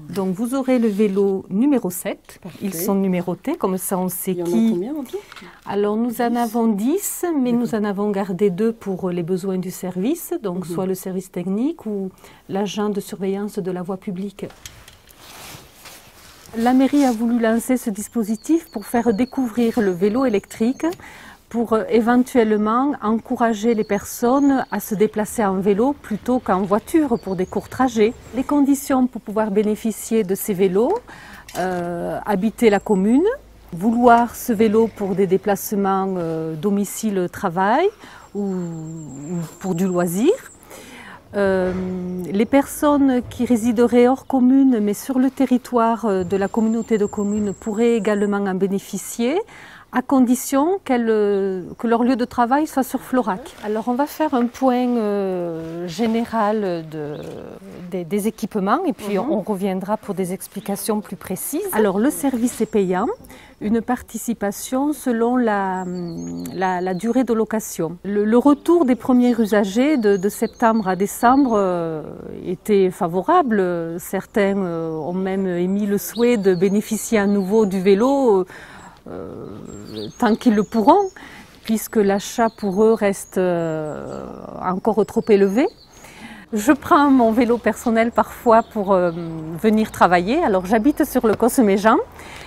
Donc vous aurez le vélo numéro 7. Parfait. Ils sont numérotés, comme ça on sait Il y en qui. a combien en tout? Alors nous en avons 10, mais nous en avons gardé 2 pour les besoins du service, donc soit le service technique ou l'agent de surveillance de la voie publique. La mairie a voulu lancer ce dispositif pour faire découvrir le vélo électrique, pour éventuellement encourager les personnes à se déplacer en vélo plutôt qu'en voiture pour des courts trajets. Les conditions pour pouvoir bénéficier de ces vélos, habiter la commune, vouloir ce vélo pour des déplacements domicile-travail ou pour du loisir. Les personnes qui résideraient hors commune mais sur le territoire de la communauté de communes pourraient également en bénéficier, à condition que leur lieu de travail soit sur Florac. Alors on va faire un point général des équipements et puis on reviendra pour des explications plus précises. Alors le service est payant, une participation selon la durée de location. Le retour des premiers usagers de septembre à décembre était favorable. Certains ont même émis le souhait de bénéficier à nouveau du vélo tant qu'ils le pourront, puisque l'achat pour eux reste encore trop élevé. Je prends mon vélo personnel parfois pour venir travailler. Alors j'habite sur le Cosméjean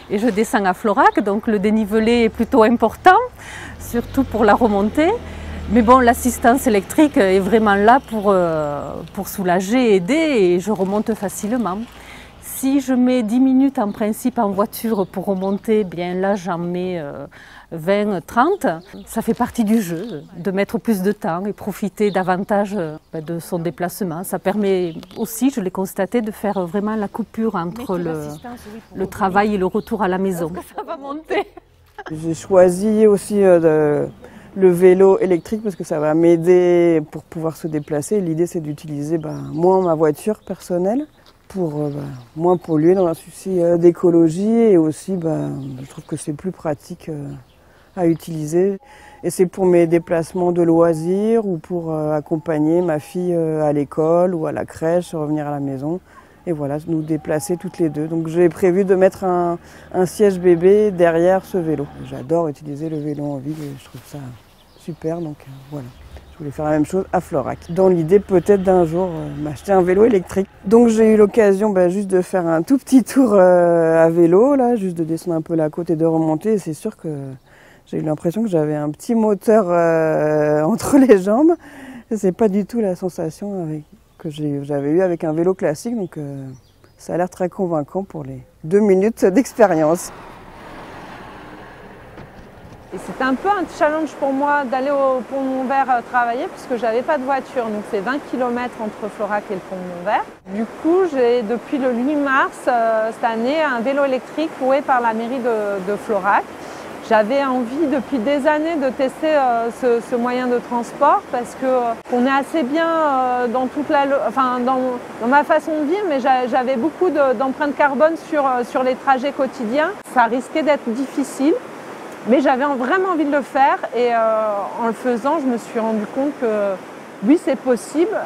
et je descends à Florac, donc le dénivelé est plutôt important, surtout pour la remontée. Mais bon, l'assistance électrique est vraiment là pour soulager, aider et je remonte facilement. Si je mets 10 minutes en principe en voiture pour remonter, bien là j'en mets 20, 30. Ça fait partie du jeu, de mettre plus de temps et profiter davantage de son déplacement. Ça permet aussi, je l'ai constaté, de faire vraiment la coupure entre le travail et le retour à la maison. Ça va monter. J'ai choisi aussi le vélo électrique parce que ça va m'aider pour pouvoir se déplacer. L'idée c'est d'utiliser moins ma voiture personnelle, pour moins polluer dans un souci d'écologie et aussi je trouve que c'est plus pratique à utiliser. Et c'est pour mes déplacements de loisirs ou pour accompagner ma fille à l'école ou à la crèche, revenir à la maison et voilà, nous déplacer toutes les deux. Donc j'ai prévu de mettre un siège bébé derrière ce vélo. J'adore utiliser le vélo en ville et je trouve ça super, donc voilà. Je voulais faire la même chose à Florac. Dans l'idée peut-être d'un jour m'acheter un vélo électrique. Donc j'ai eu l'occasion juste de faire un tout petit tour à vélo, là, juste de descendre un peu la côte et de remonter. Et c'est sûr que j'ai eu l'impression que j'avais un petit moteur entre les jambes. C'est pas du tout la sensation que j'avais eue avec un vélo classique. Donc ça a l'air très convaincant pour les 2 minutes d'expérience. Et c'était un peu un challenge pour moi d'aller au Pont-de-Montvert travailler puisque j'avais pas de voiture. Donc c'est 20 km entre Florac et le Pont-de-Montvert. Du coup, j'ai depuis le 8 mars cette année un vélo électrique loué par la mairie de Florac. J'avais envie depuis des années de tester ce moyen de transport parce qu'on est assez bien dans dans ma façon de vivre, mais j'avais beaucoup d'empreintes carbone sur les trajets quotidiens. Ça risquait d'être difficile. Mais j'avais vraiment envie de le faire et en le faisant, je me suis rendu compte que oui, c'est possible.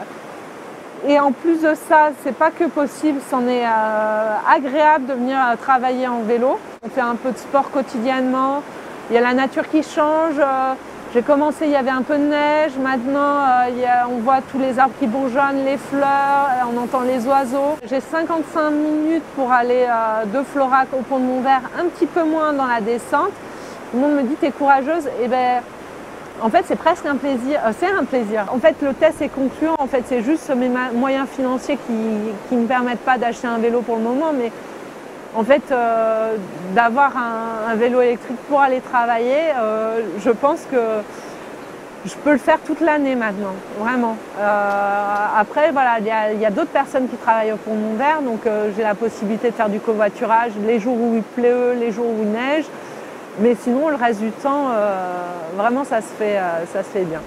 Et en plus de ça, c'est pas que possible, c'en est agréable de venir travailler en vélo. On fait un peu de sport quotidiennement, il y a la nature qui change. J'ai commencé, il y avait un peu de neige, maintenant on voit tous les arbres qui bourgeonnent, les fleurs, on entend les oiseaux. J'ai 55 minutes pour aller de Florac au Pont-de-Montvert, un petit peu moins dans la descente. Tout le monde me dit t'es courageuse, et en fait c'est presque un plaisir, c'est un plaisir. En fait le test est concluant, en fait c'est juste mes moyens financiers qui ne me permettent pas d'acheter un vélo pour le moment, mais en fait d'avoir un vélo électrique pour aller travailler, je pense que je peux le faire toute l'année maintenant, vraiment. Après voilà, il y a d'autres personnes qui travaillent au Pont-de-Montvert, donc j'ai la possibilité de faire du covoiturage les jours où il pleut, les jours où il neige. Mais sinon, le reste du temps, vraiment, ça se fait bien.